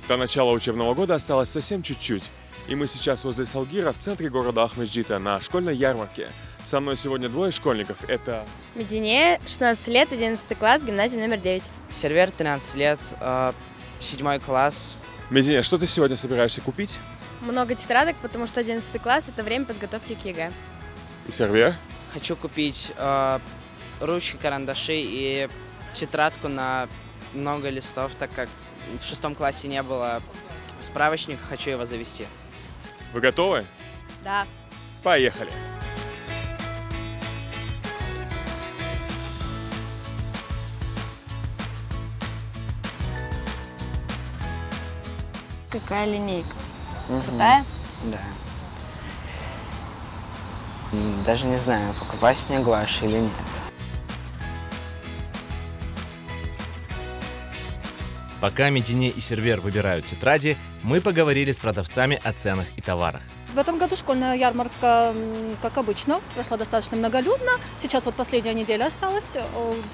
До начала учебного года осталось совсем чуть-чуть. И мы сейчас возле Салгира в центре города Ахмеджита на школьной ярмарке. Со мной сегодня двое школьников. Это Медине, 16 лет, 11 класс, гимназия номер 9. Сервер, 13 лет, 7 класс. Медине, что ты сегодня собираешься купить? Много тетрадок, потому что 11 класс – это время подготовки к ЕГЭ. И Сервер? Хочу купить ручки, карандаши и тетрадку на много листов, так как в 6 классе не было справочника, хочу его завести. Вы готовы? Да. Поехали! Какая линейка? Крутая? Да. Даже не знаю, покупать мне гуашь или нет. Пока Медине и Сервер выбирают тетради, мы поговорили с продавцами о ценах и товарах. В этом году школьная ярмарка, как обычно, прошла достаточно многолюдно. Сейчас вот последняя неделя осталась,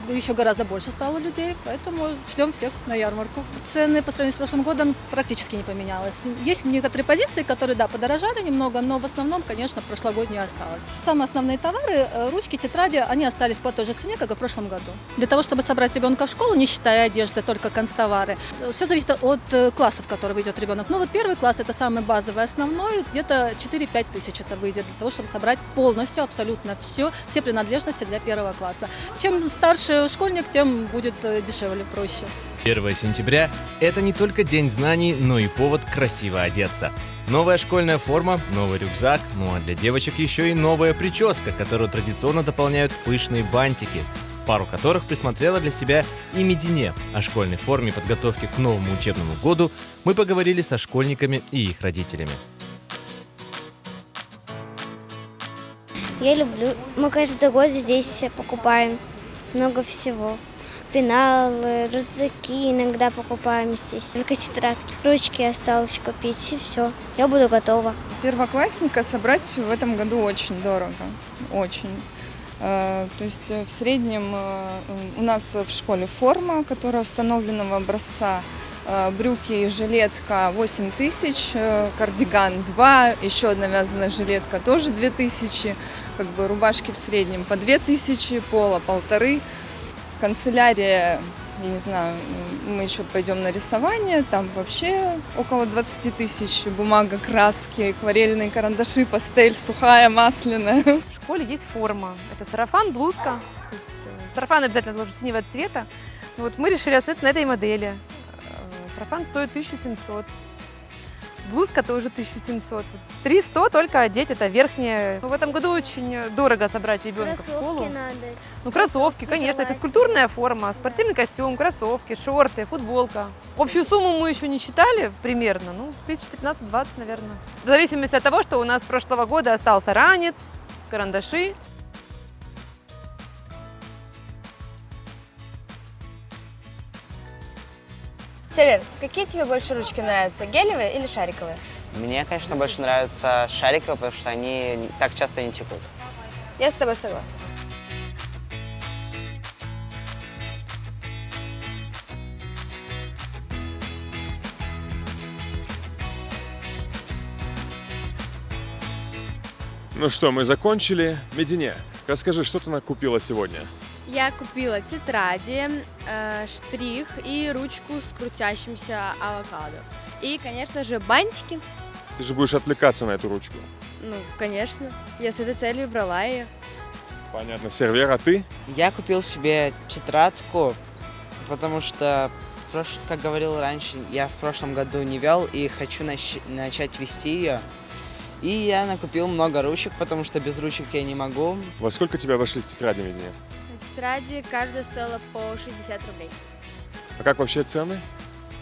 еще гораздо больше стало людей, поэтому ждем всех на ярмарку. Цены по сравнению с прошлым годом практически не поменялось. Есть некоторые позиции, которые, да, подорожали немного, но в основном, конечно, прошлогоднее осталось. Самые основные товары, ручки, тетради, они остались по той же цене, как и в прошлом году. Для того, чтобы собрать ребенка в школу, не считая одежды, только канцтовары, все зависит от классов, в которые идет ребенок. Ну вот первый класс – это самый базовый, основной, где-то 4-5 тысяч это выйдет для того, чтобы собрать полностью, абсолютно все принадлежности для первого класса. Чем старше школьник, тем будет дешевле, проще. 1 сентября – это не только день знаний, но и повод красиво одеться. Новая школьная форма, новый рюкзак, ну а для девочек еще и новая прическа, которую традиционно дополняют пышные бантики, пару которых присмотрела для себя и Медине. О школьной форме подготовки к новому учебному году мы поговорили со школьниками и их родителями. Я люблю. Мы каждый год здесь покупаем много всего. Пеналы, рюкзаки иногда покупаем здесь. Только тетрадки. Ручки осталось купить, и все. Я буду готова. Первоклассника собрать в этом году очень дорого. Очень. То есть в среднем у нас в школе форма, которая установленного образца. Брюки и жилетка 8 тысяч, кардиган 2, еще одна вязаная жилетка тоже 2000, как бы рубашки в среднем по 2000, поло 1500, канцелярия, я не знаю, мы еще пойдем на рисование, там вообще около 20 тысяч, бумага, краски, акварельные карандаши, пастель, сухая, масляная. В школе есть форма, это сарафан, блузка, то есть, сарафан обязательно должен синего цвета, вот мы решили остановиться на этой модели. Сарафан стоит 1700, блузка тоже 1700, 300 только одеть, это верхняя. В этом году очень дорого собрать ребенка в школу. Надо. Ну, кроссовки, конечно, физкультурная форма, спортивный костюм, кроссовки, шорты, футболка. Общую сумму мы еще не считали примерно, ну, 15-20, наверное. В зависимости от того, что у нас с прошлого года остался ранец, карандаши. Сервер, какие тебе больше ручки нравятся, гелевые или шариковые? Мне, конечно, больше нравятся шариковые, потому что они так часто не текут. Я с тобой согласна. Ну что, мы закончили. Медине, расскажи, что ты накупила сегодня? Я купила тетради, штрих и ручку с крутящимся авокадо. И, конечно же, бантики. Ты же будешь отвлекаться на эту ручку. Ну, конечно. Я с этой целью брала ее. Понятно. Сервер, а ты? Я купил себе тетрадку, потому что, как говорил раньше, я в прошлом году не вел и хочу начать вести ее. И я накупил много ручек, потому что без ручек я не могу. Во сколько тебя обошлись тетради, Медине? Тетради каждая стоила по 60 рублей. А как вообще цены?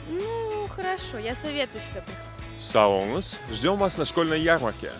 Ну, хорошо, я советую сюда приходить. Саунгс. Ждем вас на школьной ярмарке.